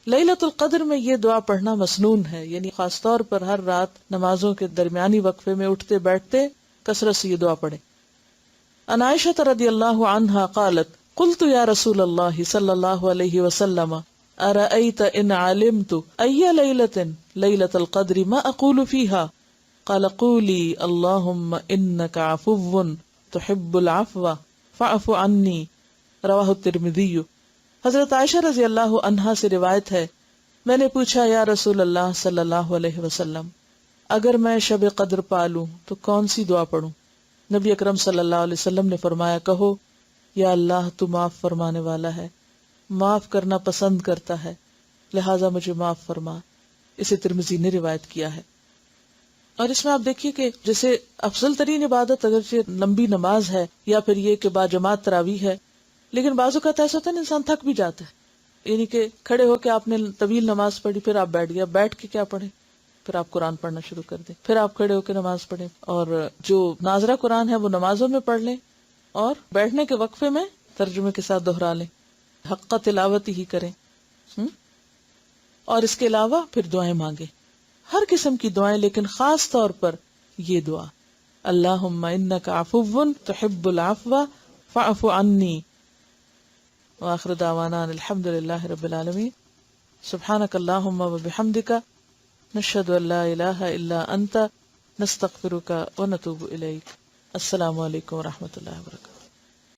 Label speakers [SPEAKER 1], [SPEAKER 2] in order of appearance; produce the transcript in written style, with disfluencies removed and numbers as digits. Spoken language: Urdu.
[SPEAKER 1] لیلۃ القدر میں یہ دعا پڑھنا مسنون ہے، یعنی خاص طور پر ہر رات نمازوں کے درمیانی وقفے میں اٹھتے بیٹھتے کثرت سے یہ دعا پڑھیں۔ عن عائشہ رضی اللہ عنہا قالت قلت یا رسول اللہ صلی اللہ علیہ وسلم ارأیت ان علمت ای لیلۃ لیلۃ القدر ما اقول فیہا قال قولی اللہم انک عفو تحب العفو فاعف عنی، رواہ الترمذی۔ حضرت عائشہ رضی اللہ عنہا سے روایت ہے، میں نے پوچھا یا رسول اللہ صلی اللہ علیہ وسلم، اگر میں شب قدر پالوں تو کون سی دعا پڑھوں؟ نبی اکرم صلی اللہ علیہ وسلم نے فرمایا، کہو یا اللہ تو معاف فرمانے والا ہے، معاف کرنا پسند کرتا ہے، لہٰذا مجھے معاف فرما۔ اسے ترمذی نے روایت کیا ہے۔ اور اس میں آپ دیکھیے کہ جیسے افضل ترین عبادت اگرچہ لمبی نماز ہے یا پھر یہ کہ باجماعت تراویح ہے، لیکن بعض اوقات ایسا ہوتا ہے نا انسان تھک بھی جاتا ہے، یعنی کہ کھڑے ہو کے آپ نے طویل نماز پڑھی، پھر آپ بیٹھ گیا، بیٹھ کے کیا پڑھیں، پھر آپ قرآن پڑھنا شروع کر دیں، پھر آپ کھڑے ہو کے نماز پڑھیں، اور جو ناظرہ قرآن ہے وہ نمازوں میں پڑھ لیں، اور بیٹھنے کے وقفے میں ترجمے کے ساتھ دہرا لیں، حق تلاوت ہی کریں، اور اس کے علاوہ پھر دعائیں مانگیں، ہر قسم کی دعائیں، لیکن خاص طور پر یہ دعا، اللہم انک عفو تحب العفو فاعف عنی۔ وآخر دعوانا الحمد للہ رب العالمین۔ سبحانک اللہم وبحمدک، نشہد ان لا الہ الا انت، نستغفرک ونتوب الیک۔ السلام علیکم ورحمۃ اللہ وبرکاتہ۔